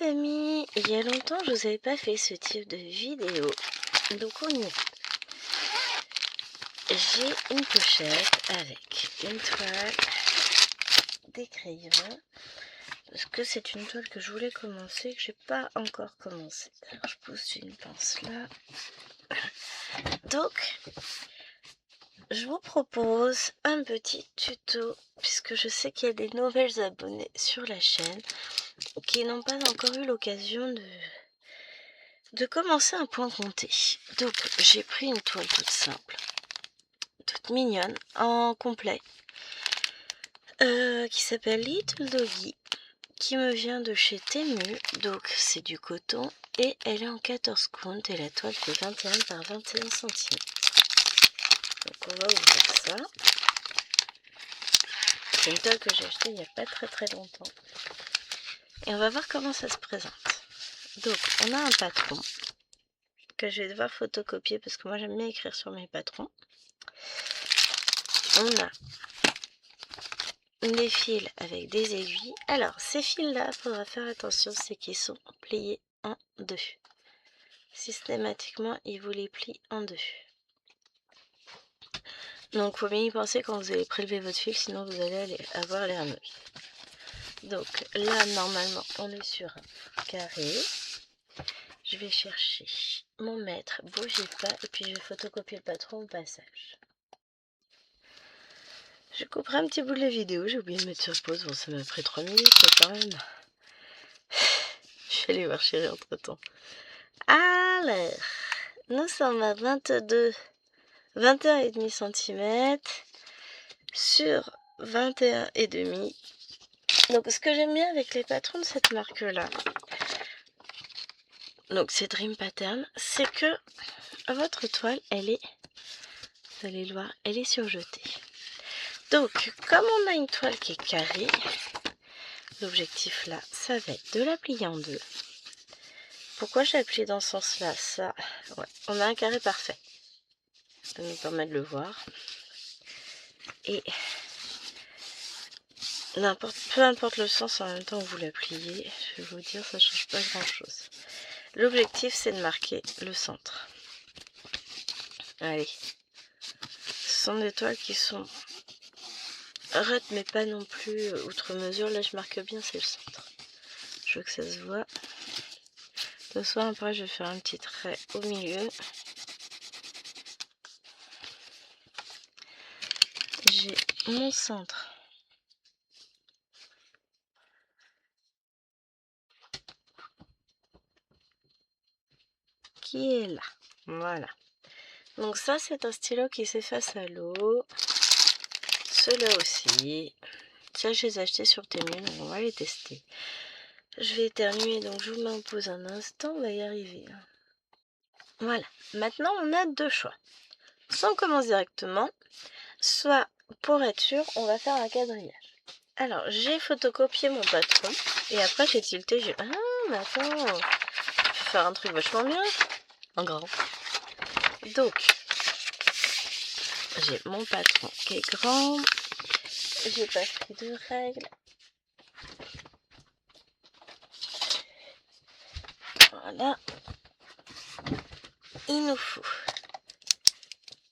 amis, il y a longtemps je vous avais pas fait ce type de vidéo, donc on y est. J'ai une pochette avec une toile, des crayons, parce que c'est une toile que je voulais commencer, que j'ai pas encore commencé. Alors je pousse une pince là. Donc, je vous propose un petit tuto, puisque je sais qu'il y a des nouvelles abonnés sur la chaîne qui n'ont pas encore eu l'occasion de commencer un point compté. Donc j'ai pris une toile toute simple, toute mignonne, en complet, qui s'appelle Little Doggy, qui me vient de chez Temu. Donc c'est du coton et elle est en 14 count et la toile fait 21 par 21 cm. Donc on va ouvrir ça. C'est une toile que j'ai achetée il n'y a pas très longtemps. Et on va voir comment ça se présente. Donc on a un patron que je vais devoir photocopier parce que moi j'aime bien écrire sur mes patrons. On a des fils avec des aiguilles. Alors ces fils là, il faudra faire attention, c'est qu'ils sont pliés en deux. Systématiquement ils vous les plient en deux. Donc il faut bien y penser quand vous allez prélever votre fil, sinon vous allez avoir les rameaux. Donc là normalement on est sur un carré. Je vais chercher mon mètre, bougez pas, et puis je vais photocopier le patron au passage. Je couperai un petit bout de la vidéo, j'ai oublié de mettre sur pause, bon ça m'a pris 3 minutes quand même. Je vais aller voir chérie entre temps. Alors, nous sommes à 21,5 cm sur 21,5. Donc ce que j'aime bien avec les patrons de cette marque là, donc c'est Dream Pattern, c'est que votre toile elle est, vous allez le voir, elle est surjetée. Donc comme on a une toile qui est carrée, l'objectif là ça va être de la plier en deux. Pourquoi j'ai appuyé dans ce sens là, ça, ouais, on a un carré parfait, ça nous permet de le voir. Et peu importe le sens, en même temps où vous la pliez, je vais vous dire, ça change pas grand chose. L'objectif c'est de marquer le centre. Allez, ce sont des toiles qui sont raides mais pas non plus outre mesure. Là je marque bien, c'est le centre, je veux que ça se voit. De soit après je vais faire un petit trait au milieu. J'ai mon centre qui est là, voilà. Donc ça c'est un stylo qui s'efface à l'eau. Ceux-là aussi, ça je les ai achetés sur Temu, donc on va les tester. Je vais éternuer, donc je vous mets en pause un instant, on va y arriver. Voilà, maintenant on a deux choix. Soit on commence directement, soit pour être sûr, on va faire un quadrillage. Alors j'ai photocopié mon patron, et après j'ai tilté, ah mais attends, je vais faire un truc vachement bien, en grand. Donc, j'ai mon patron qui est grand, j'ai pas pris de règles. Voilà. Il nous faut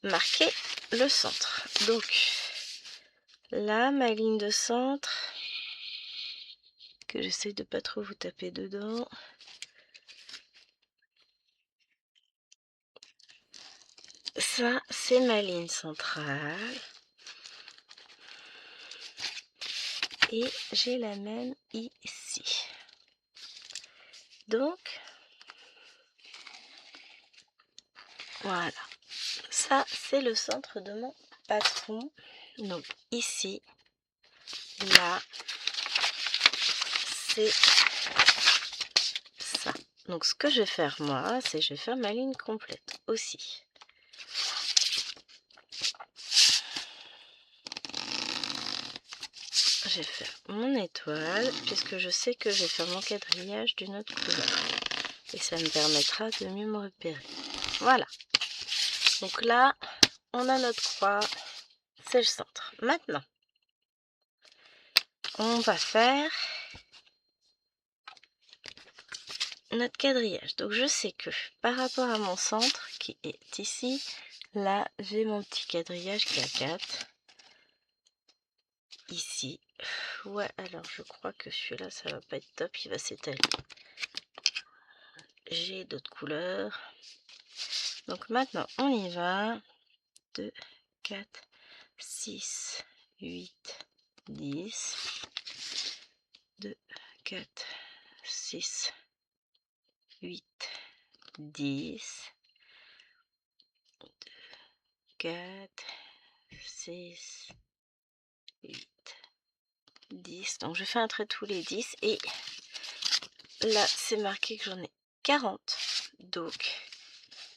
marquer le centre. Donc, là, ma ligne de centre, que j'essaie de pas trop vous taper dedans. Ça, c'est ma ligne centrale. Et j'ai la même ici. Donc, voilà. Ça, c'est le centre de mon patron. Donc, ici, là, c'est ça. Donc, ce que je vais faire, moi, c'est je vais faire ma ligne complète aussi. Je vais faire mon étoile, puisque je sais que je vais faire mon quadrillage d'une autre couleur. Et ça me permettra de mieux me repérer. Voilà. Donc là, on a notre croix. C'est le centre. Maintenant, on va faire notre quadrillage. Donc je sais que par rapport à mon centre qui est ici, là j'ai mon petit quadrillage qui est à 4. Ici. Ouais, alors je crois que celui-là ça va pas être top, il va s'étaler. J'ai d'autres couleurs. Donc maintenant on y va. 2, 4, 6, 8, 10. 2, 4, 6, 8, 10. 4, 6, 8, 10. Donc je fais un trait tous les 10 et là c'est marqué que j'en ai 40. Donc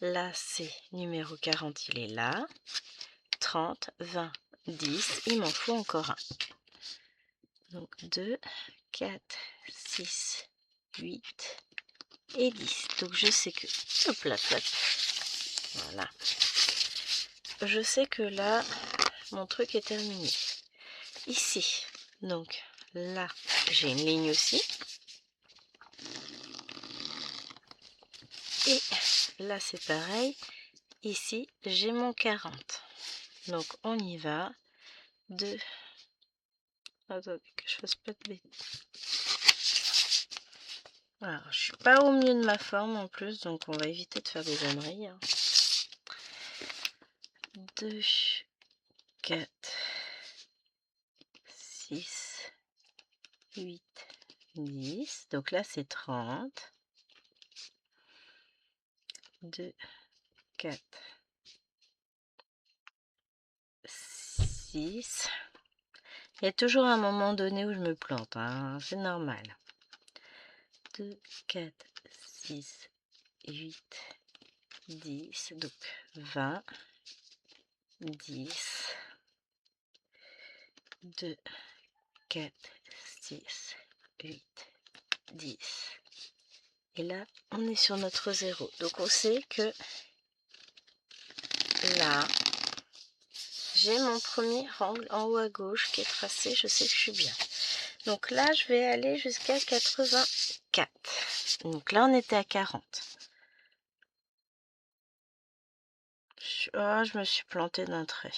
là c'est numéro 40, il est là. 30, 20, 10. Il m'en faut encore un. Donc 2, 4, 6, 8 et 10. Donc je sais que... Hop là, hop. Voilà. Je sais que là, mon truc est terminé. Ici, donc là, j'ai une ligne aussi. Et là, c'est pareil. Ici, j'ai mon 40. Donc, on y va. 2. Attendez, que je fasse pas de bêtises. Alors, je suis pas au mieux de ma forme en plus, donc on va éviter de faire des âneries. 2, 4, 6, 8, 10. Donc là, c'est 30. 2, 4, 6. Il y a toujours un moment donné où je me plante, hein, c'est normal. 2, 4, 6, 8, 10, donc 20, 10, 2, 4, 6, 8, 10. Et là, on est sur notre 0. Donc on sait que là, j'ai mon premier angle en haut à gauche qui est tracé, je sais que je suis bien. Donc là, je vais aller jusqu'à 84. Donc là, on était à 40. Oh, je me suis plantée d'un trait.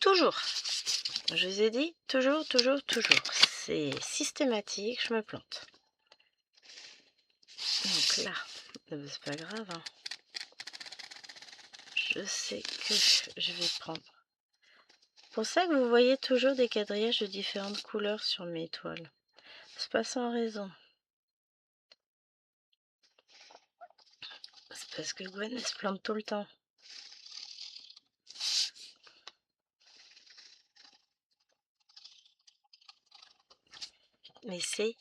Toujours. Je vous ai dit, toujours, toujours, toujours. C'est systématique, je me plante. Donc là, c'est pas grave. Hein. Je sais que je vais prendre. C'est pour ça que vous voyez toujours des quadrillages de différentes couleurs sur mes toiles. C'est pas sans raison. C'est parce que Gwen, elle se plante tout le temps. Mais c'est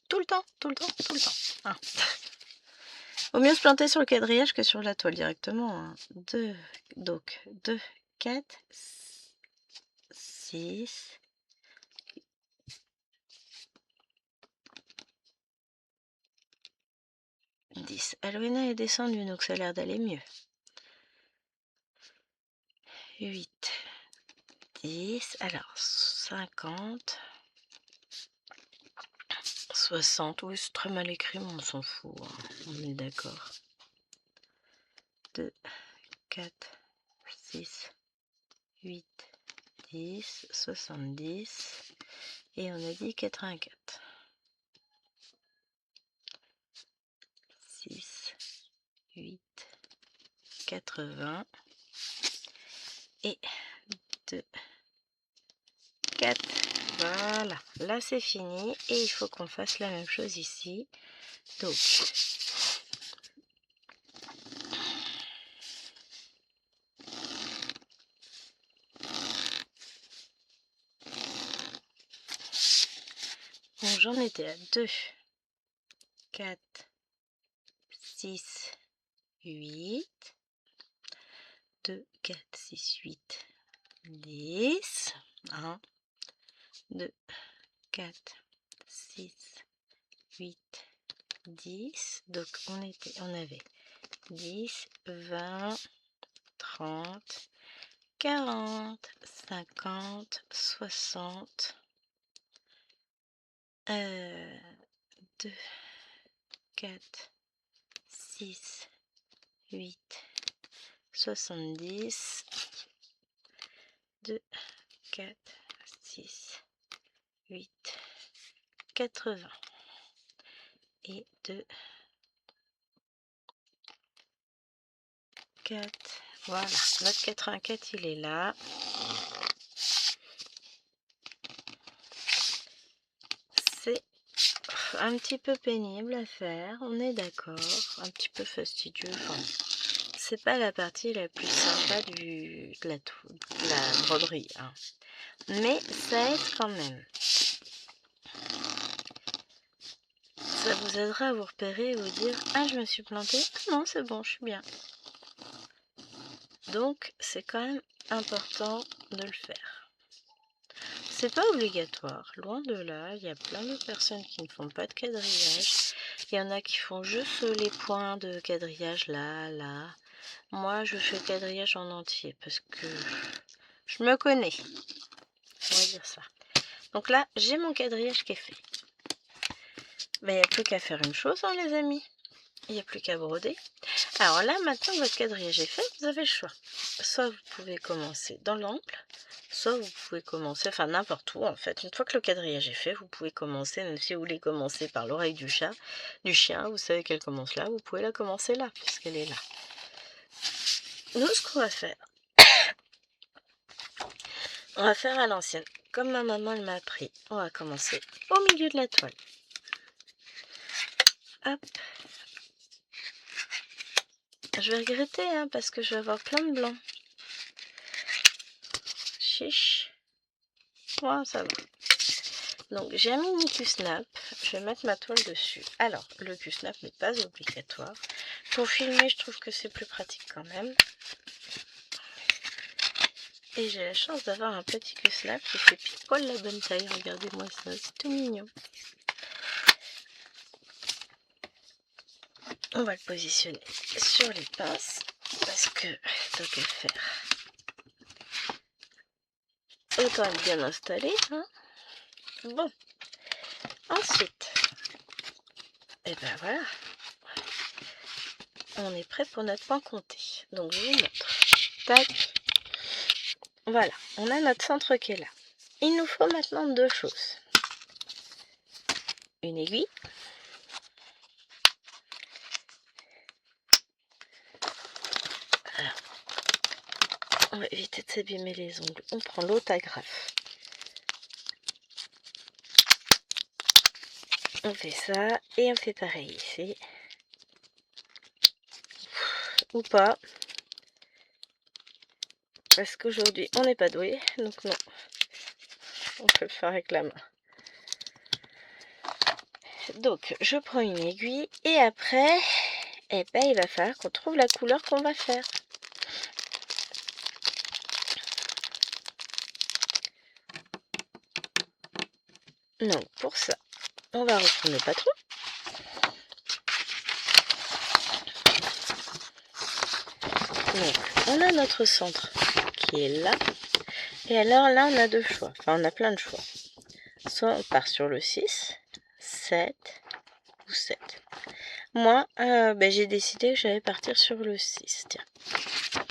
tout le temps, tout le temps, tout le temps. Hein. Vaut mieux se planter sur le quadrillage que sur la toile directement. Hein. 2, donc 2, 4, 6, 10. Alwena est descendue, donc ça a l'air d'aller mieux. 8, 10, alors 50, 60, oui c'est très mal écrit mais on s'en fout, hein. On est d'accord. 2, 4, 6, 8, 10, 70 et on a dit 84. 6, 8, 80 et 2, 4. Voilà, là c'est fini et il faut qu'on fasse la même chose ici. Donc, bon, j'en étais à 2, 4, 6, 8, 2, 4, 6, 8, 10, 1, 2, 4, 6, 8, 10, donc on avait 10, 20, 30, 40, 50, 60, 2, 4, 6, 8, 70, 2, 4, 6, 8, 80 et 2, 4. Voilà, notre 84 il est là. C'est un petit peu pénible à faire, on est d'accord, un petit peu fastidieux. Enfin, c'est pas la partie la plus sympa de la broderie, hein. Mais ça aide quand même. Ça vous aidera à vous repérer et vous dire « Ah, je me suis plantée. Ah non, c'est bon, je suis bien. » Donc, c'est quand même important de le faire. C'est pas obligatoire, loin de là. Il y a plein de personnes qui ne font pas de quadrillage. Il y en a qui font juste les points de quadrillage là, là. Moi, je fais le quadrillage en entier parce que je me connais. On va dire ça. Donc là, j'ai mon quadrillage qui est fait. Ben, il n'y a plus qu'à faire une chose, hein, les amis. Il n'y a plus qu'à broder. Alors là, maintenant que votre quadrillage est fait, vous avez le choix. Soit vous pouvez commencer dans l'angle, soit vous pouvez commencer, enfin n'importe où en fait. Une fois que le quadrillage est fait, vous pouvez commencer, même si vous voulez commencer par l'oreille du chien, vous savez qu'elle commence là, vous pouvez la commencer là, puisqu'elle est là. Nous, ce qu'on va faire, on va faire à l'ancienne. Comme ma maman elle m'a appris, on va commencer au milieu de la toile. Hop. Je vais regretter, hein, parce que je vais avoir plein de blanc. Chiche. Ouais, ça va. Donc j'ai un mini Q-snap, je vais mettre ma toile dessus. Alors, le Q-snap n'est pas obligatoire. Pour filmer, je trouve que c'est plus pratique quand même. Et j'ai la chance d'avoir un petit Q-snap qui fait pile poil la bonne taille. Regardez-moi ça, c'est tout mignon. On va le positionner sur les pinces parce que tant qu'à faire, autant être bien installé, hein. Bon, ensuite, et ben voilà, on est prêt pour notre point compté. Donc je vous montre. Tac. Voilà, on a notre centre qui est là. Il nous faut maintenant deux choses. Une aiguille. Alors, on va éviter de s'abîmer les ongles. On prend l'autre agrafe. On fait ça et on fait pareil ici. Ou pas. Parce qu'aujourd'hui, on n'est pas doué. Donc non. On peut le faire avec la main. Donc, je prends une aiguille. Et après, eh ben, il va falloir qu'on trouve la couleur qu'on va faire. Donc, pour ça, on va reprendre le patron. Donc, on a notre centre qui est là. Et alors là, on a deux choix. Enfin, on a plein de choix. Soit on part sur le 6, 7 ou 7. Moi, j'ai décidé que j'allais partir sur le 6. Tiens.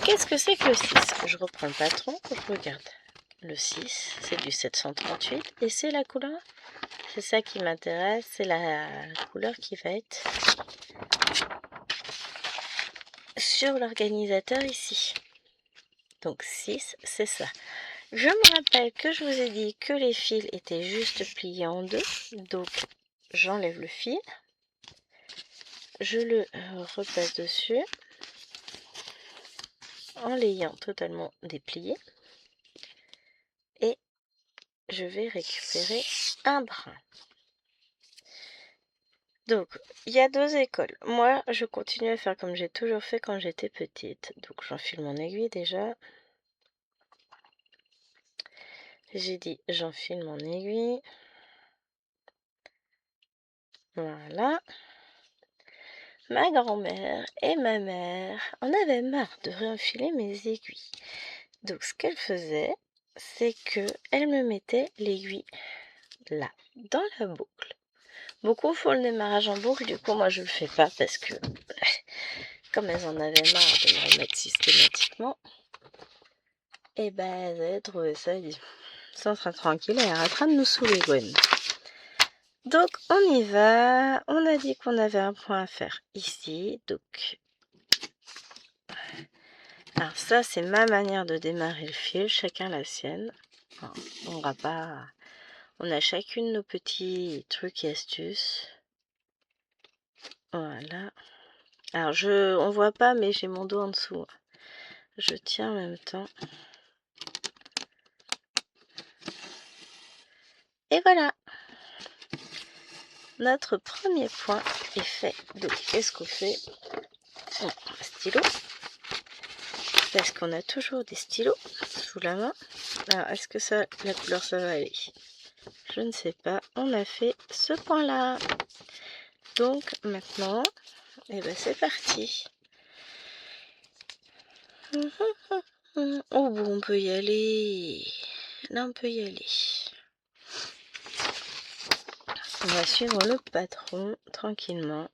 Qu'est-ce que c'est que le 6? Je reprends le patron, je regarde. Le 6, c'est du 738. Et c'est la couleur? C'est ça qui m'intéresse. C'est la couleur qui va être sur l'organisateur ici. Donc 6, c'est ça. Je me rappelle que je vous ai dit que les fils étaient juste pliés en deux. Donc j'enlève le fil. Je le repasse dessus en l'ayant totalement déplié. Et je vais récupérer un brin. Donc, il y a deux écoles. Moi, je continue à faire comme j'ai toujours fait quand j'étais petite. Donc, j'enfile mon aiguille déjà. J'ai dit, j'enfile mon aiguille. Voilà. Ma grand-mère et ma mère en avaient marre de réenfiler mes aiguilles. Donc, ce qu'elle faisait, c'est qu'elle me mettait l'aiguille là, dans la boucle. Beaucoup font le démarrage en boucle, du coup moi je le fais pas parce que comme elles en avaient marre de me remettre systématiquement, et ben elles avaient trouvé ça, ça sera tranquille, elle arrêtera de nous saouler Gwen. Donc on y va, on a dit qu'on avait un point à faire ici, donc alors ça c'est ma manière de démarrer le fil, chacun la sienne. Enfin, on a chacune nos petits trucs et astuces. Voilà. Alors on voit pas mais j'ai mon dos en dessous. Je tiens en même temps. Et voilà. Notre premier point est fait. Donc qu'est-ce qu'on fait? On prend un stylo. Parce qu'on a toujours des stylos sous la main. Alors est-ce que ça, la couleur ça va aller? Je ne sais pas. On a fait ce point-là. Donc maintenant, et ben c'est parti. Oh bon, on peut y aller. Là on peut y aller. On va suivre le patron tranquillement.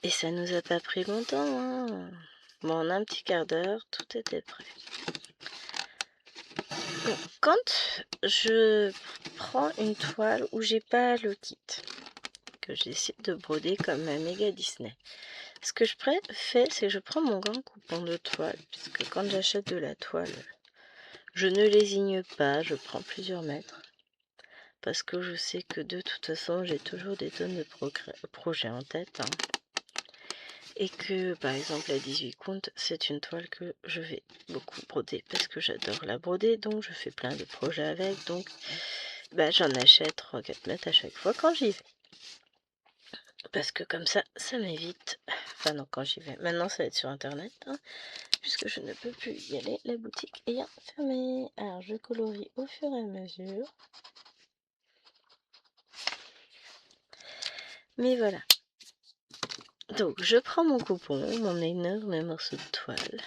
Et ça nous a pas pris longtemps, hein. Bon, en un petit quart d'heure, tout était prêt. Bon, quand je prends une toile où j'ai pas le kit, que j'essaie de broder comme un méga Disney, ce que je fais, c'est que je prends mon grand coupon de toile, puisque quand j'achète de la toile, je ne lésigne pas, je prends plusieurs mètres, parce que je sais que de toute façon, j'ai toujours des tonnes de projets en tête, hein. Et que par exemple la 18 compte, c'est une toile que je vais beaucoup broder parce que j'adore la broder, donc je fais plein de projets avec, donc bah, j'en achète 3-4 mètres à chaque fois quand j'y vais, parce que comme ça m'évite, enfin non, quand j'y vais, maintenant ça va être sur internet, hein, puisque je ne peux plus y aller, la boutique ayant fermé. Alors je colorie au fur et à mesure, mais voilà. Donc je prends mon coupon, mon énorme morceau de toile,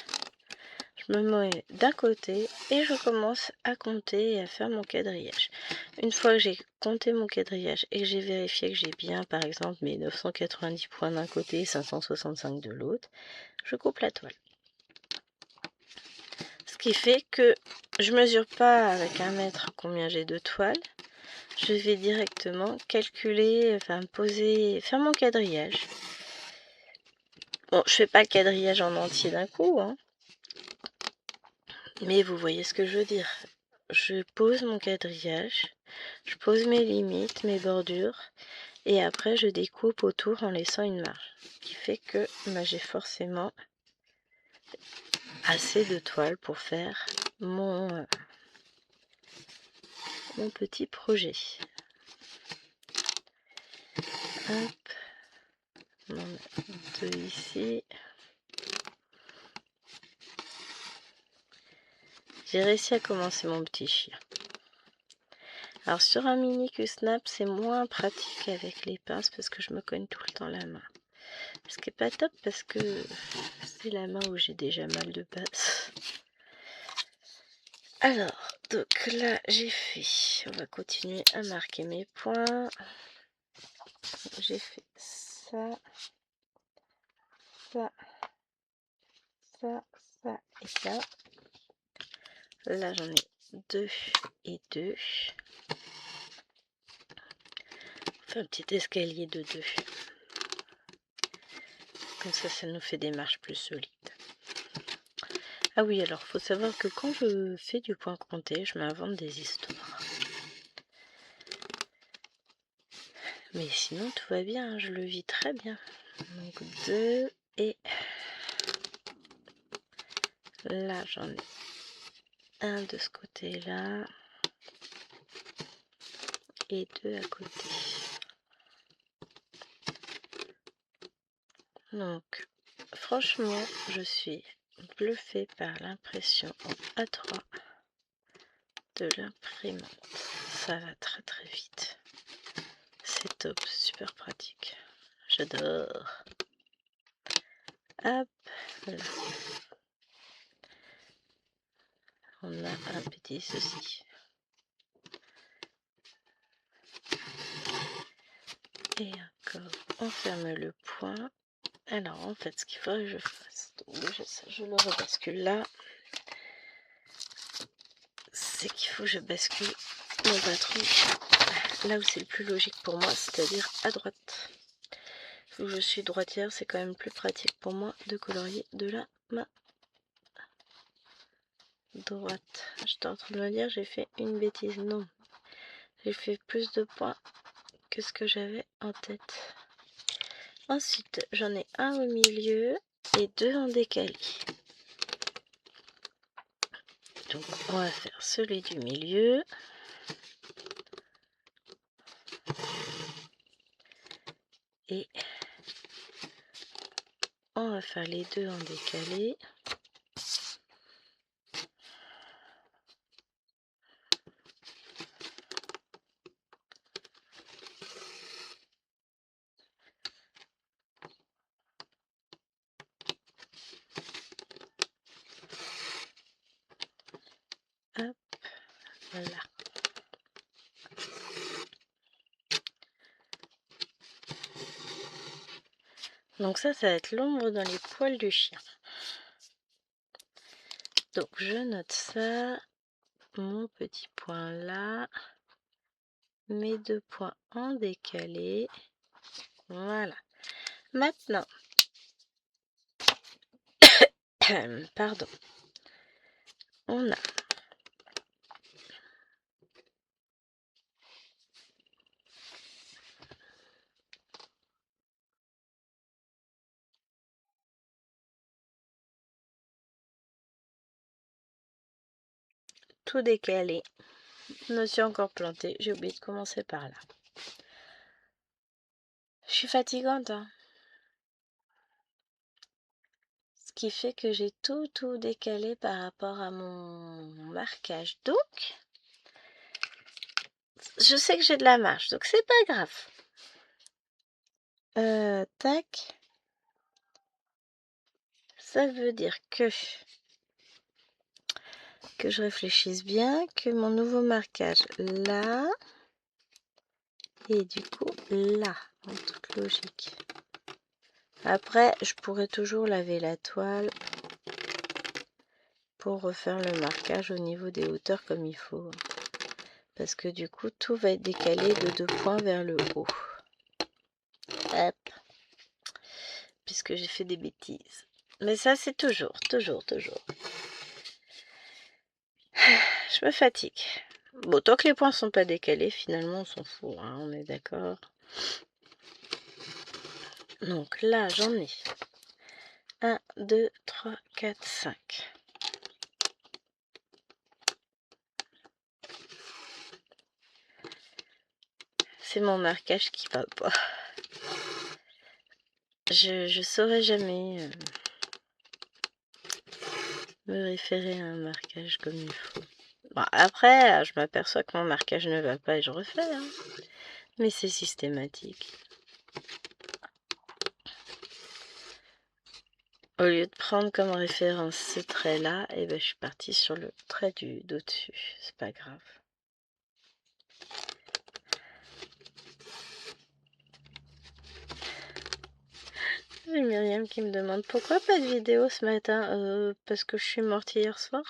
je me mets d'un côté et je commence à compter et à faire mon quadrillage. Une fois que j'ai compté mon quadrillage et que j'ai vérifié que j'ai bien par exemple mes 990 points d'un côté et 565 de l'autre, je coupe la toile. Ce qui fait que je mesure pas avec un mètre combien j'ai de toiles, je vais directement calculer, enfin poser, faire mon quadrillage. Bon, je fais pas le quadrillage en entier d'un coup, hein. Mais vous voyez ce que je veux dire. Je pose mon quadrillage, je pose mes limites, mes bordures, et après je découpe autour en laissant une marge. Ce qui fait que j'ai forcément assez de toile pour faire mon petit projet. Hop, on en a deux ici. J'ai réussi à commencer mon petit chien. Alors sur un mini Q-Snap, c'est moins pratique avec les pinces parce que je me cogne tout le temps la main. Ce qui est pas top parce que c'est la main où j'ai déjà mal de base. Alors, donc là j'ai fait, on va continuer à marquer mes points. J'ai fait ça, ça, ça, ça et ça. Là j'en ai 2 et 2. On fait un petit escalier de 2. Comme ça nous fait des marches plus solides. Ah oui, alors faut savoir que quand je fais du point compté, je m'invente des histoires. Mais sinon tout va bien, je le vis très bien. Donc 2 et là j'en ai un de ce côté-là et 2 à côté. Donc franchement, je suis bluffée par l'impression en A3 de l'imprimante. Ça va très très vite. C'est top, super pratique. J'adore. Hop, là. On a un petit souci. Et encore, on ferme le point. Alors en fait, ce qu'il faudrait que je fasse, donc déjà ça, je le rebascule là. C'est qu'il faut que je bascule mon patron là où c'est le plus logique pour moi, c'est-à-dire à droite. Vu que je suis droitière, c'est quand même plus pratique pour moi de colorier de la main droite. J'étais en train de me dire, j'ai fait une bêtise. Non, j'ai fait plus de points que ce que j'avais en tête. Ensuite, j'en ai un au milieu et deux en décalé. Donc, on va faire celui du milieu. Et on va faire les deux en décalé. Hop, voilà. Donc ça va être l'ombre dans les poils du chien. Donc je note ça, mon petit point là, mes deux points en décalé. Voilà. Maintenant, pardon, on a tout décalé. Je me suis encore plantée, j'ai oublié de commencer par là. Je suis fatigante, hein. Ce qui fait que j'ai tout décalé par rapport à mon marquage. Donc, je sais que j'ai de la marge, donc c'est pas grave. Tac. Ça veut dire que je réfléchisse bien, que mon nouveau marquage là, et du coup là, en toute logique. Après, je pourrais toujours laver la toile pour refaire le marquage au niveau des hauteurs comme il faut. Parce que du coup, tout va être décalé de 2 points vers le haut. Hop. Puisque j'ai fait des bêtises. Mais ça, c'est toujours. Je me fatigue. Bon, tant que les points sont pas décalés, finalement, on s'en fout, hein, on est d'accord. Donc là, j'en ai 1, 2, 3, 4, 5. C'est mon marquage qui va pas. Je saurais jamais me référer à un marquage comme il faut. Bon, après, je m'aperçois que mon marquage ne va pas et je refais. Hein. Mais c'est systématique. Au lieu de prendre comme référence ce trait-là, et ben, je suis partie sur le trait d'au-dessus. C'est pas grave. J'ai Myriam qui me demande pourquoi pas de vidéo ce matin. Parce que je suis morte hier soir.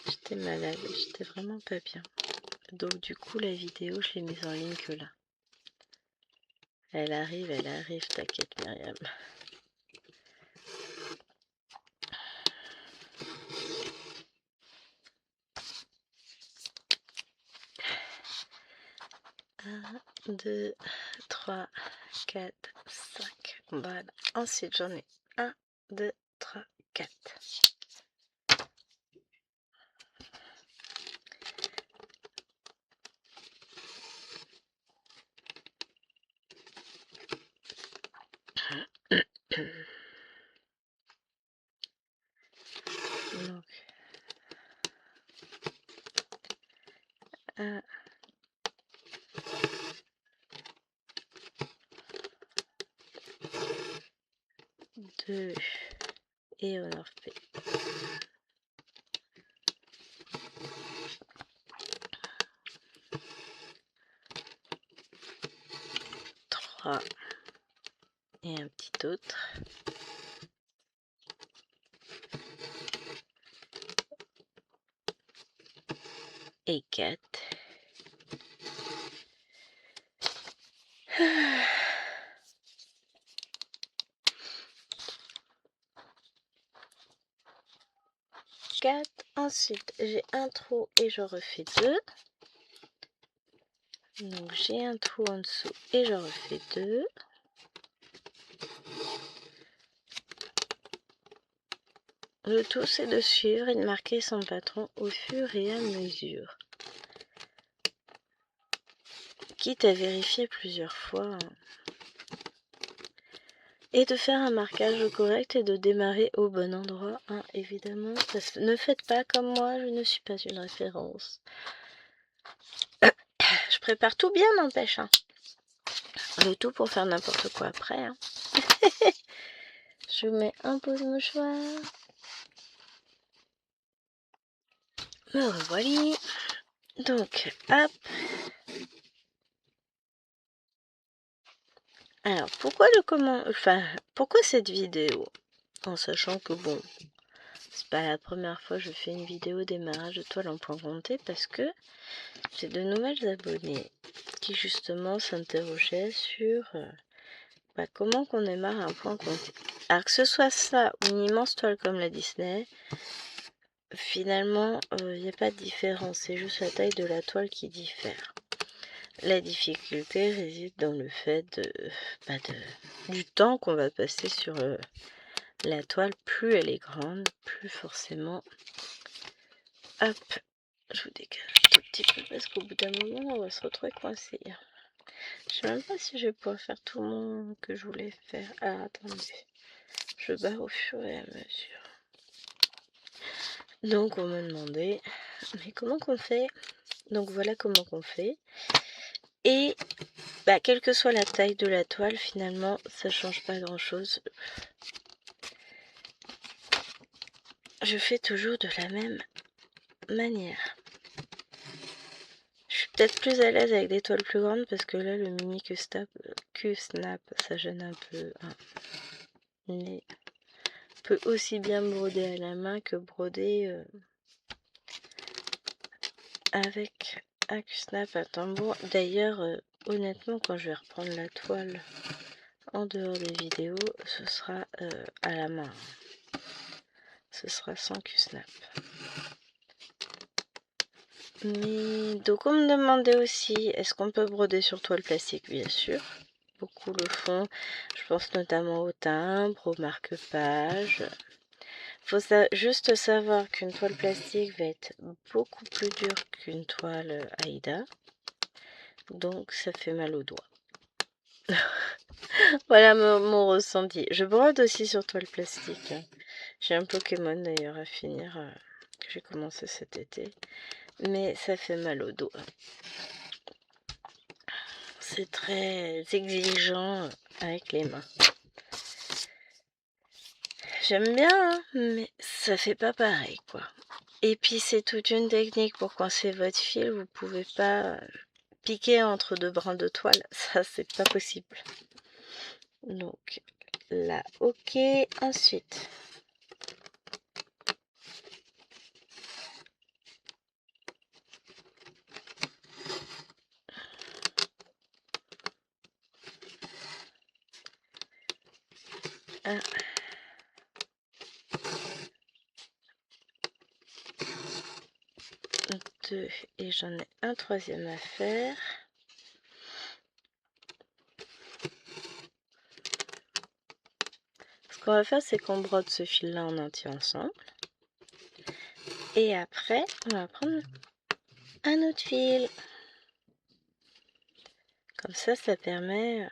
J'étais malade, j'étais vraiment pas bien. Donc du coup la vidéo je l'ai mise en ligne que là. Elle arrive, t'inquiète Myriam. Un, 2, 3, 4, 5. Voilà. Ensuite j'en ai 1, 2, 3, 4. Donc 1, 2 et on en refait. 3 et un petit autre. Et 4. Ensuite, j'ai un trou et je refais 2. Donc, j'ai un trou en dessous et je refais 2. Le tout, c'est de suivre et de marquer son patron au fur et à mesure. Quitte à vérifier plusieurs fois. Et de faire un marquage correct et de démarrer au bon endroit, hein, évidemment. Ne faites pas comme moi, je ne suis pas une référence. Je prépare tout bien, n'empêche. Hein. Le tout pour faire n'importe quoi après. Hein. Je mets un pose mouchoir. Me revoilà. Donc, hop. Alors, pourquoi cette vidéo? En sachant que bon, c'est pas la première fois que je fais une vidéo démarrage de toile en point compté, parce que j'ai de nouvelles abonnées qui justement s'interrogeaient sur comment qu'on démarre un point compté. Alors que ce soit ça ou une immense toile comme la Disney, finalement il n'y a pas de différence, c'est juste la taille de la toile qui diffère. La difficulté réside dans le fait du temps qu'on va passer sur la toile. Plus elle est grande, plus forcément. Hop, je vous dégage un tout petit peu parce qu'au bout d'un moment, on va se retrouver coincé. Je sais même pas si je vais pouvoir faire tout le monde que je voulais faire. Ah, attendez. Je barre au fur et à mesure. Donc, on me demandait, mais comment qu'on fait? Donc, voilà comment qu'on fait. Et quelle que soit la taille de la toile, finalement, ça change pas grand-chose. Je fais toujours de la même manière. Je suis peut-être plus à l'aise avec des toiles plus grandes parce que là, le mini Q-snap, ça gêne un peu. Hein. Mais peut aussi bien broder à la main que broder avec un Q-snap à tambour. D'ailleurs, honnêtement, quand je vais reprendre la toile en dehors des vidéos, ce sera à la main. Ce sera sans Q-snap. Mais donc on me demandait aussi, est-ce qu'on peut broder sur toile plastique? Bien sûr, beaucoup le font. Je pense notamment au timbre, au marque-page. Faut juste savoir qu'une toile plastique va être beaucoup plus dure qu'une toile Aïda. Donc ça fait mal aux doigts. Voilà mon ressenti. Je brode aussi sur toile plastique. Hein. J'ai un Pokémon d'ailleurs à finir que j'ai commencé cet été. Mais ça fait mal aux doigts. C'est très exigeant avec les mains. J'aime bien, hein, mais ça fait pas pareil, quoi. Et puis c'est toute une technique pour coincer votre fil. Vous pouvez pas piquer entre deux brins de toile. Ça, c'est pas possible. Donc là, ok. Ensuite, un, 2 et j'en ai un troisième à faire. Ce qu'on va faire, c'est qu'on brode ce fil-là en entier ensemble. Et après, on va prendre un autre fil. Comme ça permet...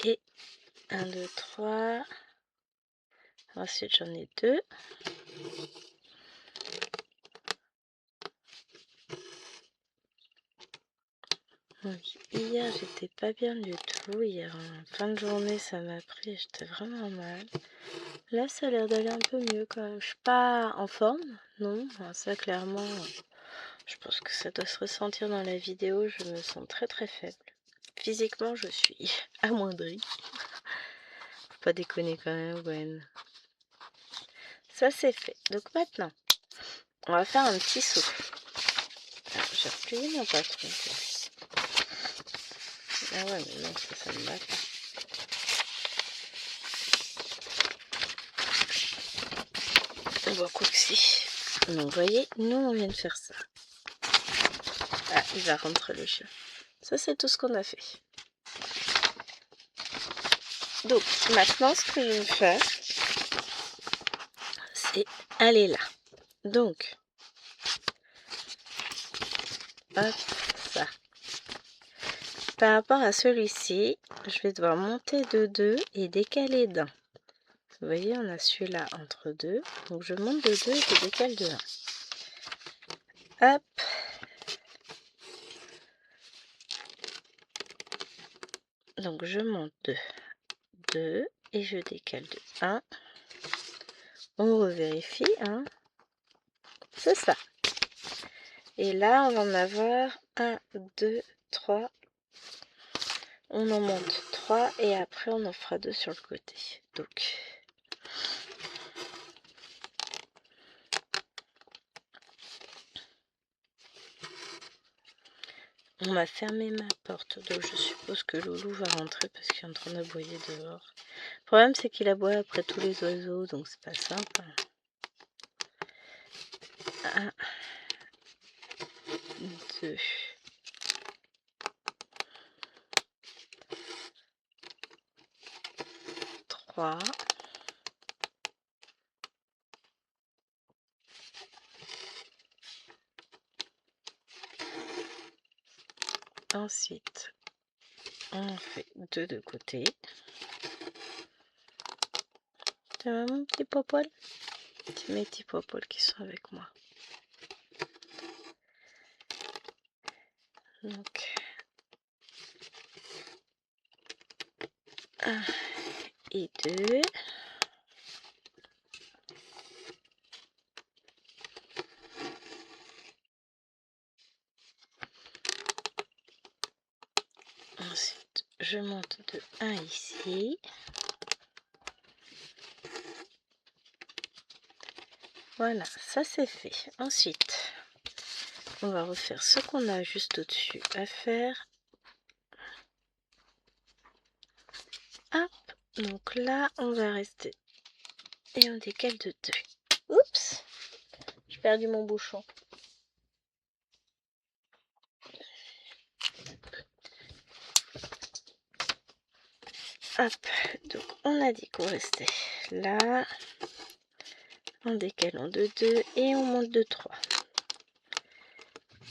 Et 1, 2, 3. Ensuite, j'en ai 2. Donc, hier, j'étais pas bien du tout. Hier, en fin de journée, ça m'a pris. J'étais vraiment mal. Là, ça a l'air d'aller un peu mieux quand même. Je suis pas en forme, non. Ça, clairement, Je pense que ça doit se ressentir dans la vidéo, je me sens très très faible. Physiquement, je suis amoindrie. Faut pas déconner quand même, Gwen. Ça c'est fait. Donc maintenant, on va faire un petit saut. Alors, j'ai replié mon patron. Ah ouais, mais non, ça me va pas. Bon, quoi que si. Donc, vous voyez, nous, on vient de faire ça. Ah, il va rentrer le chien. Ça, c'est tout ce qu'on a fait. Donc, maintenant, ce que je vais faire, c'est aller là. Donc, hop, ça. Par rapport à celui-ci, je vais devoir monter de 2 et décaler d'1. Vous voyez, on a celui-là entre 2. Donc, je monte de 2 et je décale de 1. Hop. Donc, je monte de 2 et je décale de 1. On revérifie, hein. C'est ça. Et là, on va en avoir 1, 2, 3. On en monte 3 et après, on en fera 2 sur le côté. Donc, on m'a fermé ma porte, donc je suppose que Loulou va rentrer parce qu'il est en train d'aboyer dehors. Le problème, c'est qu'il aboie après tous les oiseaux, donc c'est pas simple. 1, 2, 3. Ensuite, on fait 2 de côté. Tu vois mon petit popol? C'est mes petits popoles qui sont avec moi. Donc, 1 et 2. Ensuite, je monte de 1 ici. Voilà, ça c'est fait. Ensuite, on va refaire ce qu'on a juste au-dessus à faire. Hop, donc là, on va rester. Et on décale de 2. Oups, j'ai perdu mon bouchon. Hop, donc on a dit qu'on restait là. On décale en de 2 et on monte de 3.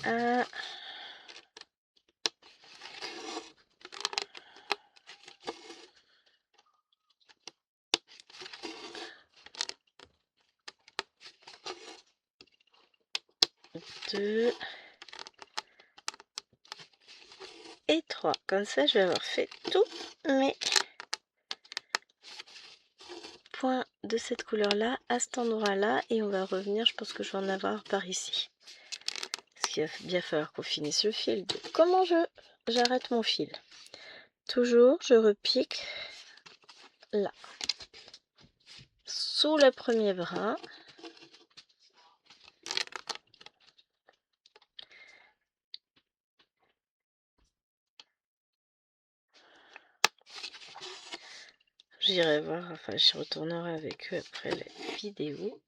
1. 2 et 3. Comme ça, je vais avoir fait tous mes points de cette couleur-là à cet endroit-là. Et on va revenir, je pense que je vais en avoir par ici. Parce qu'il va bien falloir qu'on finisse le fil. Donc, comment j'arrête mon fil? Toujours, je repique là. Sous le premier brin. J'irai voir, enfin je retournerai avec eux après la vidéo.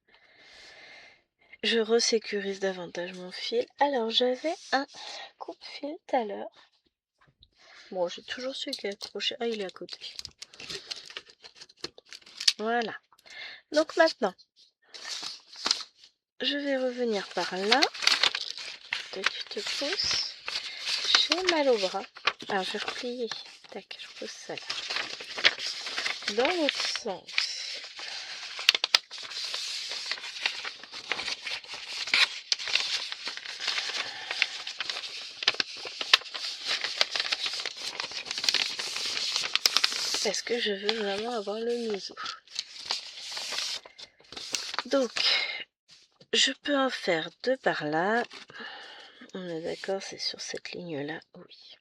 Je resécurise davantage mon fil. Alors j'avais un coupe-fil tout à l'heure. Bon, j'ai toujours celui qui est accroché. Ah, il est à côté. Voilà. Donc maintenant, je vais revenir par là. Tac, tu te pousses. J'ai mal au bras. Alors je vais replier. Tac, je pose ça là. Dans l'autre sens. Est-ce que je veux vraiment avoir le museau? Donc, je peux en faire 2 par là. On est d'accord, c'est sur cette ligne-là, oui.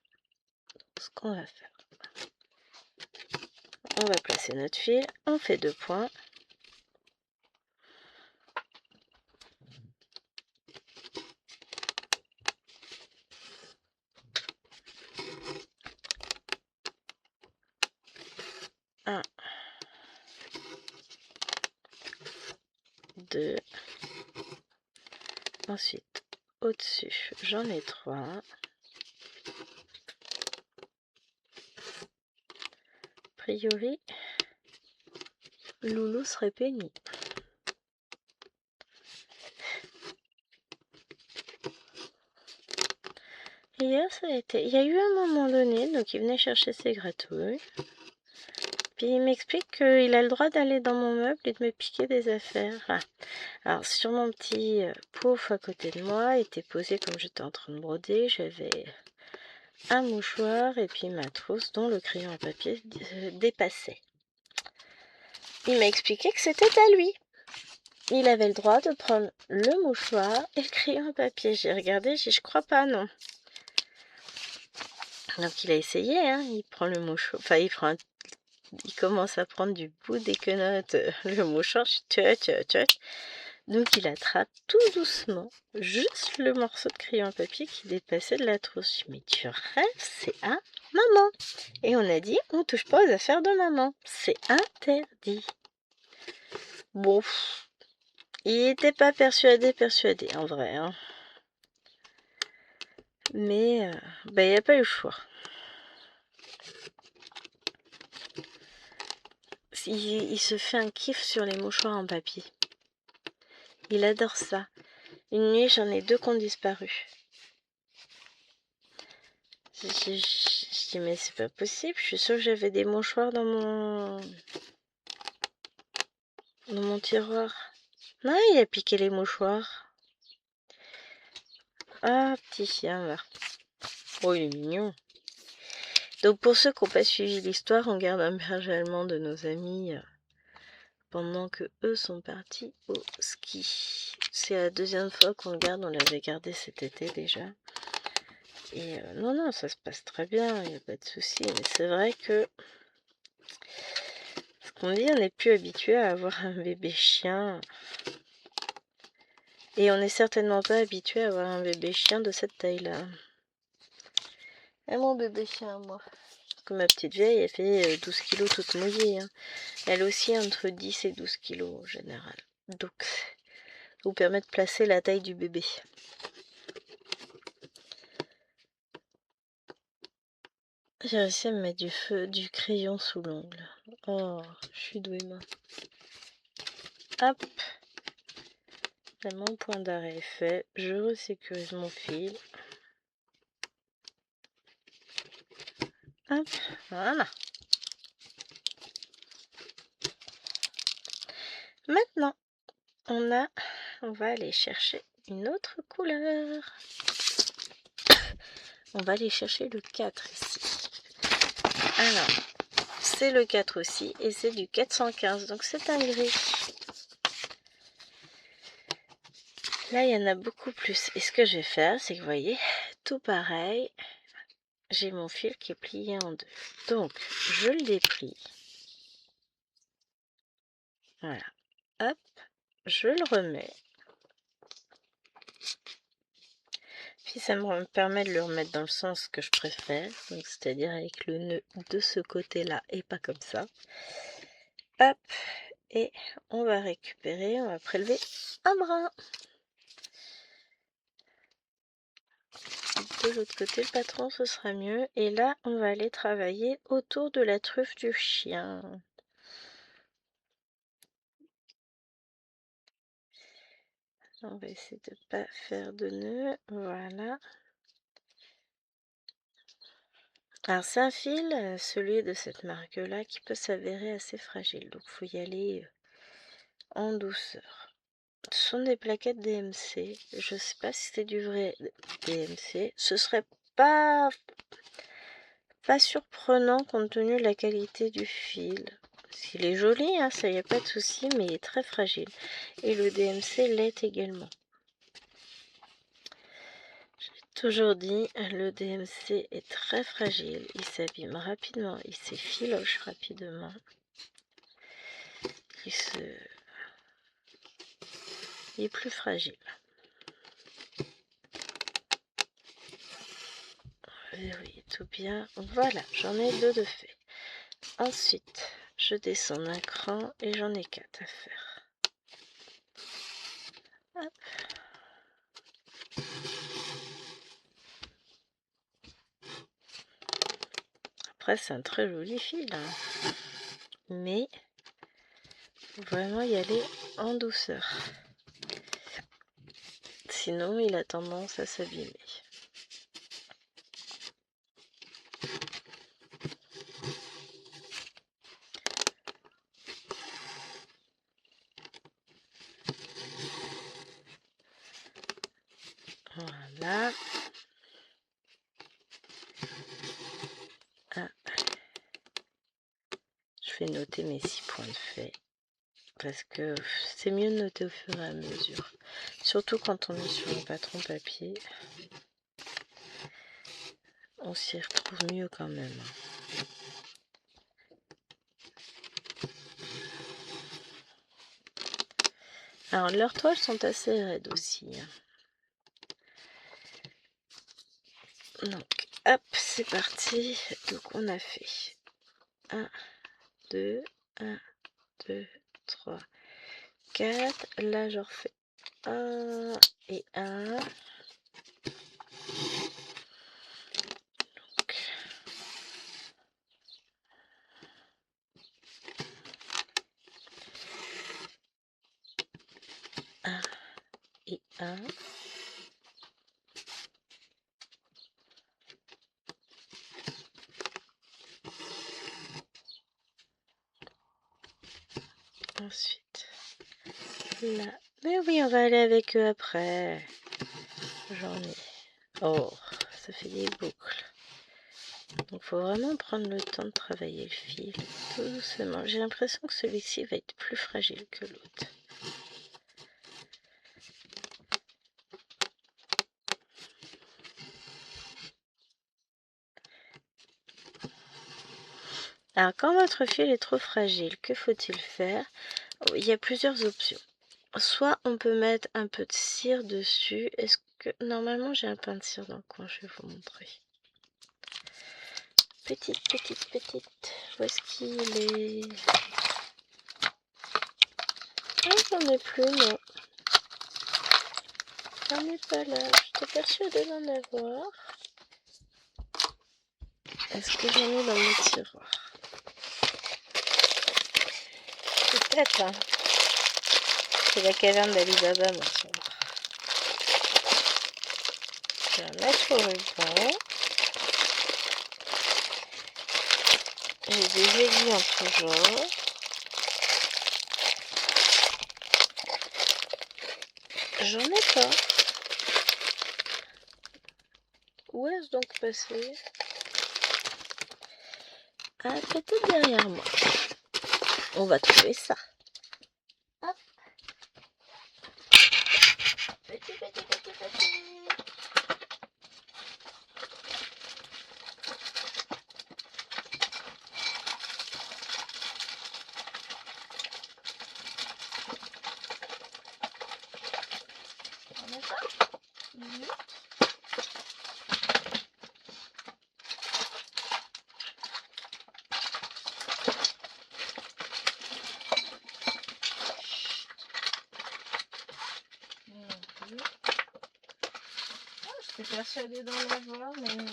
Donc, ce qu'on va faire, on va placer notre fil, on fait 2 points. Un, 2. Ensuite, au-dessus, j'en ai 3. A priori, Loulou serait pénible. Hier, ça a été... Il y a eu un moment donné, donc il venait chercher ses gratouilles. Puis il m'explique qu'il a le droit d'aller dans mon meuble et de me piquer des affaires. Ah. Alors, sur mon petit pouf à côté de moi, était posé comme j'étais en train de broder. J'avais un mouchoir et puis ma trousse dont le crayon à papier dépassait. Il m'a expliqué que c'était à lui. Il avait le droit de prendre le mouchoir et le crayon à papier. J'ai regardé, j'ai dit, je crois pas, non. Donc il a essayé, hein. Il prend le mouchoir, enfin il commence à prendre du bout des quenottes le mouchoir. Donc il attrape tout doucement juste le morceau de crayon à papier qui dépassait de la trousse. Je dis, mais tu rêves, c'est un maman. Et on a dit, on touche pas aux affaires de maman. C'est interdit. Bon, il était pas persuadé en vrai. Hein. Mais il n'y a pas eu le choix. Il se fait un kiff sur les mouchoirs en papier. Il adore ça. Une nuit, j'en ai 2 qui ont disparu. Je dis, mais c'est pas possible. Je suis sûre que j'avais des mouchoirs dans mon tiroir. Non, il a piqué les mouchoirs. Ah, petit chien, là. Oh, il est mignon. Donc, pour ceux qui n'ont pas suivi l'histoire, on garde un berger allemand de nos amis pendant que eux sont partis au ski. C'est la 2e fois qu'on le garde. On l'avait gardé cet été déjà. Et non, ça se passe très bien. Il n'y a pas de souci. Mais c'est vrai que... Ce qu'on dit, on n'est plus habitué à avoir un bébé chien. Et on n'est certainement pas habitué à avoir un bébé chien de cette taille-là. Et mon bébé chien, moi. Que ma petite vieille, elle fait 12 kilos toute mouillée. Hein. Elle aussi entre 10 et 12 kilos en général. Donc, ça vous permet de placer la taille du bébé. J'ai réussi à me mettre du crayon sous l'ongle. Oh, je suis douée, moi. Hop. Là, mon point d'arrêt est fait. Je resécurise mon fil. Hop, voilà. Maintenant, on va aller chercher une autre couleur. On va aller chercher le 4 ici. Alors, c'est le 4 aussi et c'est du 415, donc c'est un gris. Là, il y en a beaucoup plus. Et ce que je vais faire, c'est que vous voyez, tout pareil, j'ai mon fil qui est plié en 2. Donc, je le déplie. Voilà. Hop, je le remets. Puis ça me permet de le remettre dans le sens que je préfère, donc c'est-à-dire avec le nœud de ce côté-là et pas comme ça. Hop, et on va récupérer, on va prélever un brin. De l'autre côté, le patron, ce sera mieux. Et là, on va aller travailler autour de la truffe du chien. On va essayer de ne pas faire de nœud. Voilà. Alors, c'est un fil, celui de cette marque-là, qui peut s'avérer assez fragile. Donc, il faut y aller en douceur. Ce sont des plaquettes DMC. Je ne sais pas si c'est du vrai DMC. Ce serait pas surprenant compte tenu de la qualité du fil. Il est joli, hein, ça y a pas de souci, mais il est très fragile. Et le DMC l'est également. Je vais toujours dit, le DMC est très fragile, il s'abîme rapidement, il s'effiloche rapidement, il est plus fragile. Verrouiller tout bien, voilà, j'en ai 2 de fait. Ensuite, je descends d'un cran et j'en ai 4 à faire. Hop. Après, c'est un très joli fil, hein. Mais faut vraiment y aller en douceur. Sinon, il a tendance à s'abîmer. Voilà. Ah. Je vais noter mes 6 points de fait. Parce que c'est mieux de noter au fur et à mesure. Surtout quand on est sur un patron papier. On s'y retrouve mieux quand même. Alors leurs toiles sont assez raides aussi. Donc hop, c'est parti. Donc on a fait 1, 2, 1, 2, 3, 4. Là je refais 1 et 1. Donc, 1 et 1. Ensuite, là. Mais oui, on va aller avec eux après. J'en ai. Oh, ça fait des boucles. Donc, faut vraiment prendre le temps de travailler le fil tout doucement. J'ai l'impression que celui-ci va être plus fragile que l'autre. Alors, quand votre fil est trop fragile, que faut-il faire? Il y a plusieurs options. Soit on peut mettre un peu de cire dessus. Est-ce que... Normalement, j'ai un pain de cire dans le coin, je vais vous montrer. Petite. Où est-ce qu'il est? Ah, j'en ai plus, non. J'en ai pas là. J'étais persuadée d'en avoir. Est-ce que j'en ai dans mon tiroir? Peut-être, hein. C'est la caverne d'Alibaba, mon tiroir. Je vais la mettre au ruban. J'ai des aiguilles en tout genre. J'en ai pas. Où est-ce donc passé? Ah, peut-être derrière moi. On va trouver ça. Hop. Petit. On a ça? J'étais persuadée d'en avoir, mais non.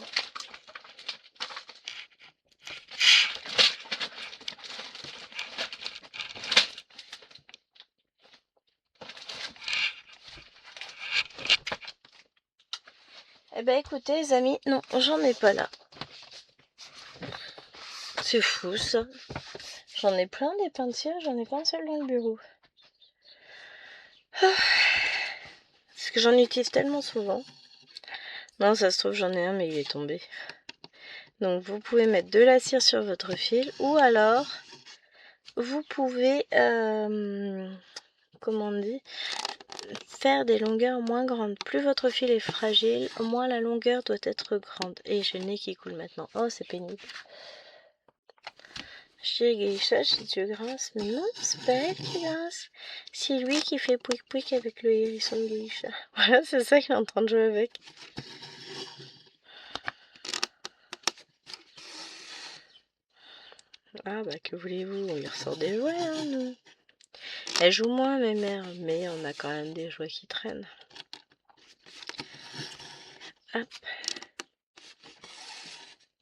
Eh ben écoutez les amis, non, j'en ai pas là. C'est fou ça. J'en ai plein des pains de cire, j'en ai pas un seul dans le bureau. Parce que j'en utilise tellement souvent. Non, ça se trouve j'en ai un mais il est tombé. Donc vous pouvez mettre de la cire sur votre fil ou alors vous pouvez, comment on dit, faire des longueurs moins grandes. Plus votre fil est fragile, moins la longueur doit être grande. Et j'ai le nez qui coule maintenant. Oh, c'est pénible. Je dis Geisha, si Dieu grince, mais non, c'est pas elle qui grince. C'est lui qui fait pouic pouic avec le hérisson de Geisha. Voilà, c'est ça qu'il est en train de jouer avec. Ah bah que voulez-vous, on lui ressort des jouets, hein, nous. Elle joue moins, mes mères, mais on a quand même des jouets qui traînent. Hop.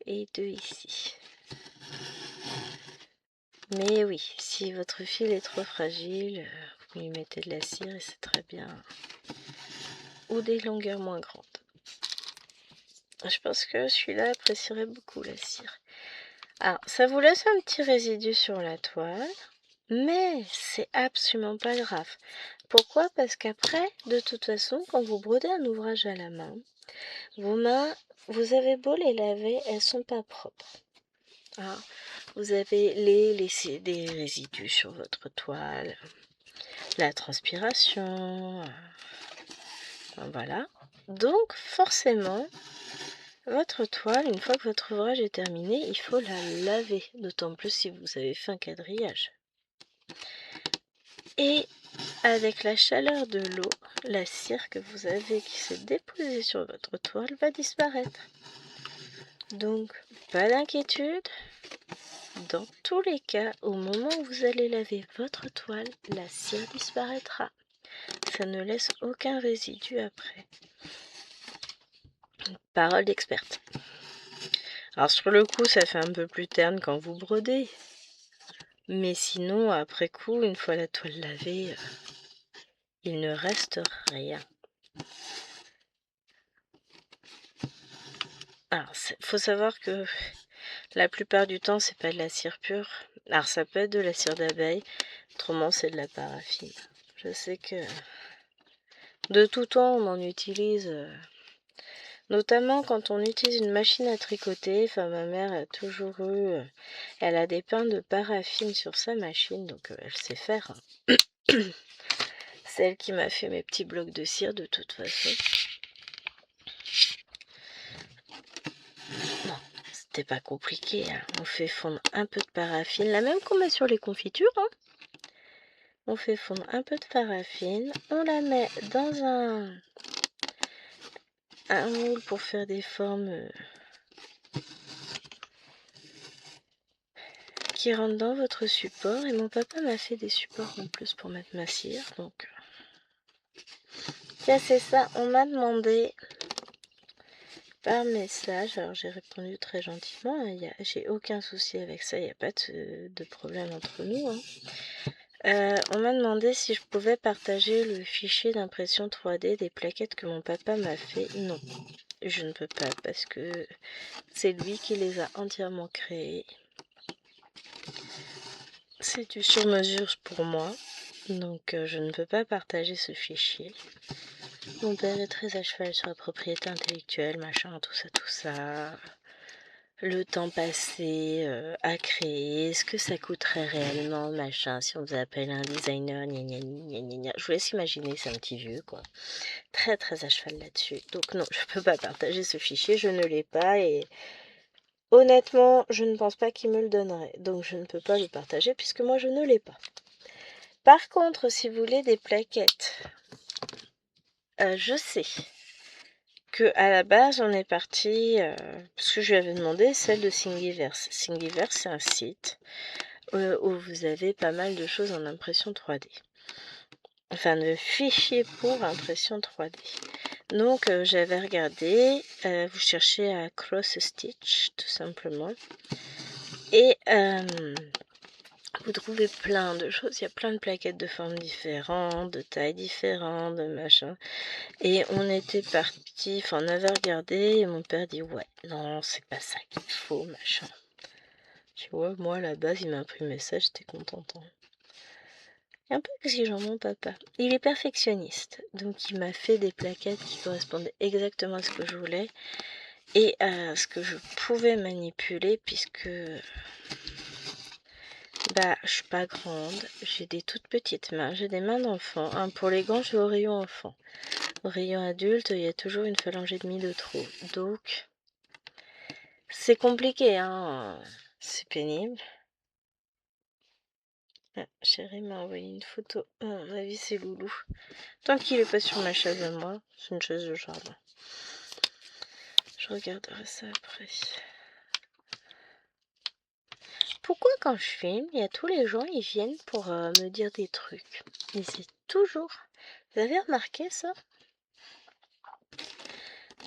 Et deux ici. Mais oui, si votre fil est trop fragile, vous lui mettez de la cire et c'est très bien. Ou des longueurs moins grandes. Je pense que celui-là apprécierait beaucoup la cire. Alors, ça vous laisse un petit résidu sur la toile, mais c'est absolument pas grave. Pourquoi? Parce qu'après, de toute façon, quand vous brodez un ouvrage à la main, vos mains, vous avez beau les laver, elles sont pas propres. Alors, vous avez laissé des résidus sur votre toile, la transpiration, voilà. Donc, forcément, votre toile, une fois que votre ouvrage est terminé, il faut la laver, d'autant plus si vous avez fait un quadrillage. Et avec la chaleur de l'eau, la cire que vous avez qui s'est déposée sur votre toile va disparaître. Donc, pas d'inquiétude. Dans tous les cas, au moment où vous allez laver votre toile, la cire disparaîtra. Ça ne laisse aucun résidu après. Parole d'experte. Alors sur le coup, ça fait un peu plus terne quand vous brodez. Mais sinon, après coup, une fois la toile lavée, il ne reste rien. Alors, faut savoir que la plupart du temps, c'est pas de la cire pure. Alors, ça peut être de la cire d'abeille, autrement, c'est de la paraffine. Je sais que de tout temps, on en utilise, notamment quand on utilise une machine à tricoter. Enfin, ma mère a toujours eu, elle a des pains de paraffine sur sa machine, donc elle sait faire. C'est elle qui m'a fait mes petits blocs de cire de toute façon. Non, c'était pas compliqué, hein. On fait fondre un peu de paraffine, la même qu'on met sur les confitures, hein. On fait fondre un peu de paraffine, on la met dans un moule pour faire des formes qui rentrent dans votre support. Et mon papa m'a fait des supports en plus pour mettre ma cire, donc tiens, c'est ça. On m'a demandé par message, alors j'ai répondu très gentiment, j'ai aucun souci avec ça, il n'y a pas de problème entre nous, hein. On m'a demandé si je pouvais partager le fichier d'impression 3D des plaquettes que mon papa m'a fait. Non, je ne peux pas parce que c'est lui qui les a entièrement créées. C'est du sur-mesure pour moi, donc je ne peux pas partager ce fichier. Mon père est très à cheval sur la propriété intellectuelle, machin, tout ça. Le temps passé à créer, ce que ça coûterait réellement, machin, si on vous appelle un designer, gna gna gna gna gna. Je vous laisse imaginer, c'est un petit vieux, quoi. Très très à cheval là-dessus. Donc non, je peux pas partager ce fichier, je ne l'ai pas et honnêtement, je ne pense pas qu'il me le donnerait. Donc je ne peux pas le partager puisque moi je ne l'ai pas. Par contre, si vous voulez des plaquettes, je sais que à la base on est parti, parce que je lui avais demandé celle de Thingiverse. Thingiverse, c'est un site où vous avez pas mal de choses en impression 3D. Enfin, de fichiers pour impression 3D. Donc j'avais regardé, vous cherchez à cross stitch tout simplement. Et vous trouvez plein de choses, il y a plein de plaquettes de formes différentes, de tailles différentes, de machin. Et on était parti, enfin on avait regardé et mon père dit ouais, non c'est pas ça qu'il faut, machin. Tu vois, moi à la base il m'a imprimé ça, j'étais contente. Hein. Et un peu exigeant mon papa. Il est perfectionniste, donc il m'a fait des plaquettes qui correspondaient exactement à ce que je voulais et à ce que je pouvais manipuler puisque Bah, je suis pas grande, j'ai des toutes petites mains, j'ai des mains d'enfant. Hein, pour les gants, je vais au rayon enfant. Au rayon adulte, il y a toujours une phalange et demie de trop. Donc, c'est compliqué, hein. C'est pénible. Ah, chérie m'a envoyé une photo. À mon avis, c'est Loulou. Tant qu'il est pas sur ma chaise à moi, c'est une chaise de jardin. Je regarderai ça après. Pourquoi quand je filme, il y a tous les gens, ils viennent pour me dire des trucs. Mais c'est toujours... Vous avez remarqué ça?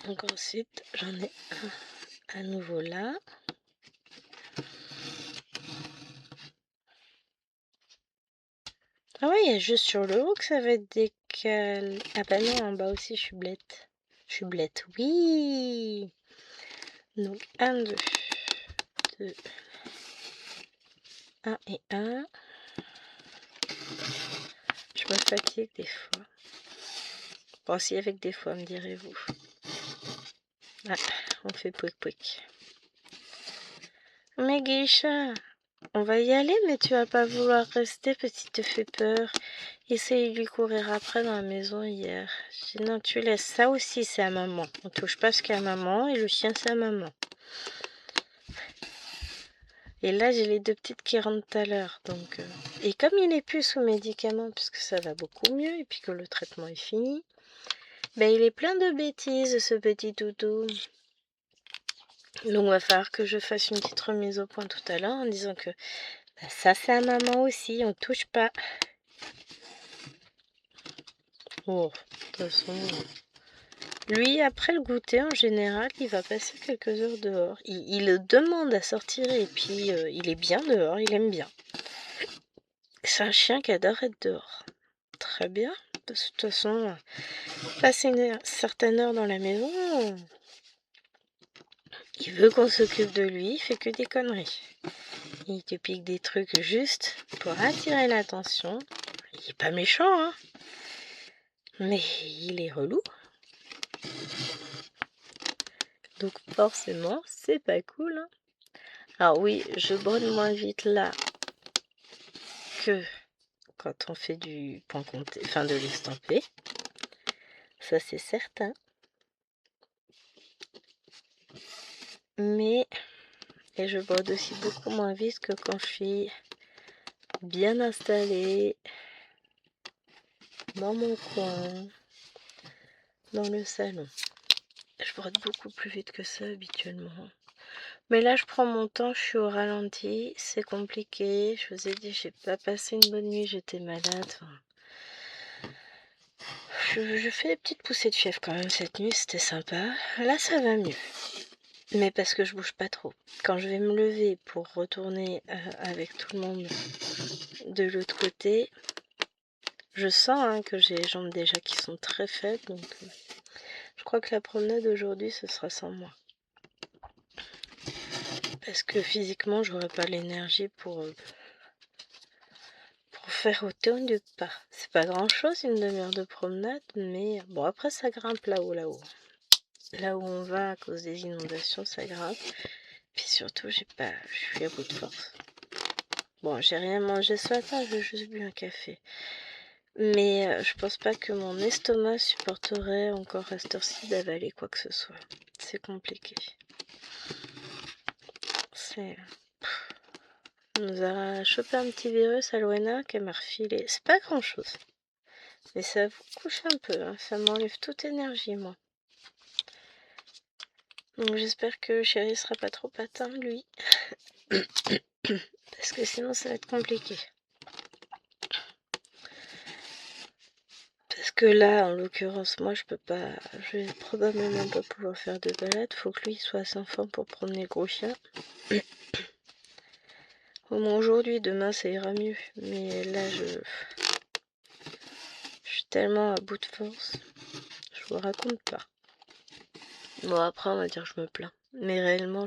Donc ensuite, j'en ai un à nouveau là. Ah ouais, il y a juste sur le haut que ça va être décalé. Ah bah non, en bas aussi, je suis blette. Je suis blette, oui. Donc, 1, 2, 2, 1 et 1. Je me fatigue des fois. Bon, si avec des fois, me direz-vous. Ah, on fait pouic pouic. Mais Geisha, on va y aller, mais tu vas pas vouloir rester parce qu'il te fait peur. Essaye de lui courir après dans la maison hier. J'ai dit non, tu laisses. Ça aussi, c'est à maman. On touche pas ce qu'à maman et le chien, c'est à maman. Et là, j'ai les deux petites qui rentrent tout à l'heure. Donc, et comme il n'est plus sous médicaments, puisque ça va beaucoup mieux et puis que le traitement est fini, ben, il est plein de bêtises, ce petit toutou. Donc, il va falloir que je fasse une petite remise au point tout à l'heure en disant que ben, ça, c'est à maman aussi. On touche pas. Oh, de toute façon... Lui, après le goûter, en général, il va passer quelques heures dehors. Il demande à sortir et puis il est bien dehors, il aime bien. C'est un chien qui adore être dehors. Très bien. De toute façon, passer une certaine heure dans la maison, il veut qu'on s'occupe de lui, il fait que des conneries. Il te pique des trucs juste pour attirer l'attention. Il est pas méchant, hein. Mais il est relou. Donc forcément, c'est pas cool, hein. Alors oui, je brode moins vite là que quand on fait du point compté, enfin de l'extampé. Ça c'est certain. Mais, et je brode aussi beaucoup moins vite que quand je suis bien installée dans mon coin, dans le salon. Je brode beaucoup plus vite que ça habituellement. Mais là, je prends mon temps, je suis au ralenti, c'est compliqué. Je vous ai dit, j'ai pas passé une bonne nuit, j'étais malade. Je fais des petites poussées de fièvre quand même cette nuit, c'était sympa. Là, ça va mieux. Mais parce que je bouge pas trop. Quand je vais me lever pour retourner avec tout le monde de l'autre côté, je sens hein, que j'ai les jambes déjà qui sont très faibles. Donc, je crois que la promenade aujourd'hui, ce sera sans moi. Parce que physiquement, j'aurais pas l'énergie pour faire autant de pas. C'est pas grand chose une demi-heure de promenade, mais bon, après ça grimpe là-haut. Là où on va à cause des inondations, ça grimpe. Puis surtout, je suis à bout de force. Bon, j'ai rien mangé ce matin, j'ai juste bu un café. Mais je pense pas que mon estomac supporterait encore à cette heure-ci d'avaler quoi que ce soit. C'est compliqué. On nous a chopé un petit virus à Loena qu'elle m'a refilé. C'est pas grand chose. Mais ça vous couche un peu. Hein. Ça m'enlève toute énergie, moi. Donc j'espère que chéri sera pas trop atteint, lui. Parce que sinon ça va être compliqué. Parce que là, en l'occurrence, moi je vais probablement pas pouvoir faire de balade. Faut que lui soit sans forme pour promener le gros chien. Au moins aujourd'hui, demain ça ira mieux. Mais là je suis tellement à bout de force. Je vous raconte pas. Bon après on va dire que je me plains. Mais réellement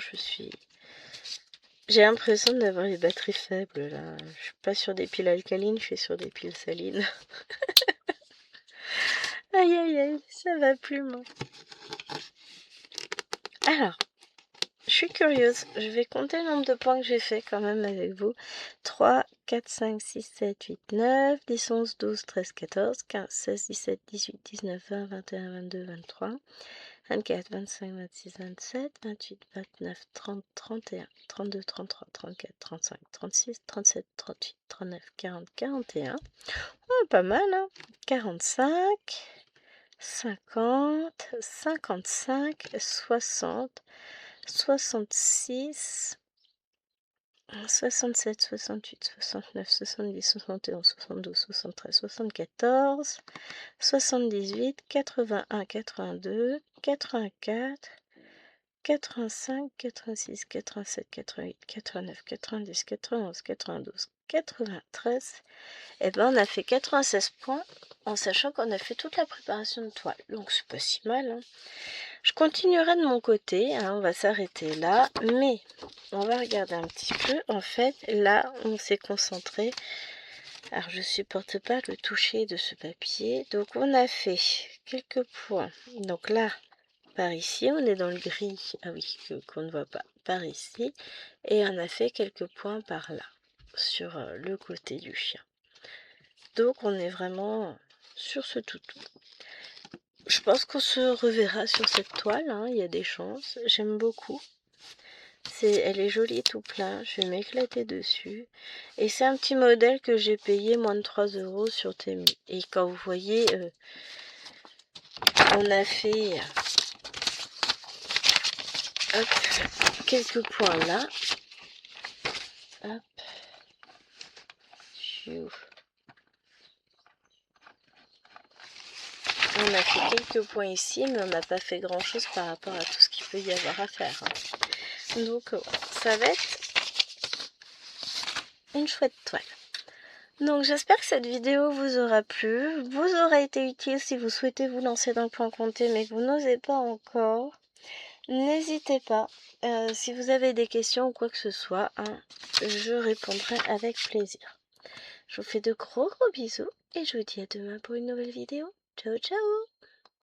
j'ai l'impression d'avoir les batteries faibles là. Je suis pas sur des piles alcalines, je suis sur des piles salines. Aïe aïe aïe, ça va plus moi. Alors, je suis curieuse, je vais compter le nombre de points que j'ai fait quand même avec vous. 3, 4, 5, 6, 7, 8, 9, 10, 11, 12, 13, 14, 15, 16, 17, 18, 19, 20, 21, 22, 23, 24, 25, 26, 27, 28, 29, 30, 31, 32, 33, 34, 35, 36, 37, 38, 39, 40, 41. Oh, pas mal, hein. 45, 50, 55, 60, 66, 67, 68, 69, 70, 71, 72, 73, 74, 78, 81, 82, 84, 85, 86, 87, 88, 89, 90, 91, 92, 93. Et ben on a fait 96 points en sachant qu'on a fait toute la préparation de toile. Donc c'est pas si mal, hein. Je continuerai de mon côté, hein, on va s'arrêter là, mais on va regarder un petit peu. En fait, là, on s'est concentré. Alors, je supporte pas le toucher de ce papier. Donc, on a fait quelques points. Donc là, par ici, on est dans le gris. Ah oui, qu'on ne voit pas. Par ici. Et on a fait quelques points par là, sur le côté du chien. Donc, on est vraiment sur ce toutou. Je pense qu'on se reverra sur cette toile, hein, il y a des chances. J'aime beaucoup. Elle est jolie tout plein, je vais m'éclater dessus. Et c'est un petit modèle que j'ai payé moins de 3 € sur Temu. Et quand vous voyez, on a fait hop, quelques points là. Hop. On a fait quelques points ici, mais on n'a pas fait grand chose par rapport à tout ce qu'il peut y avoir à faire, hein. Donc ça va être une chouette toile. Donc j'espère que cette vidéo vous aura plu, vous aura été utile si vous souhaitez vous lancer dans le point compté mais que vous n'osez pas encore. N'hésitez pas, si vous avez des questions ou quoi que ce soit, hein, je répondrai avec plaisir. Je vous fais de gros bisous et je vous dis à demain pour une nouvelle vidéo. Ciao ciao!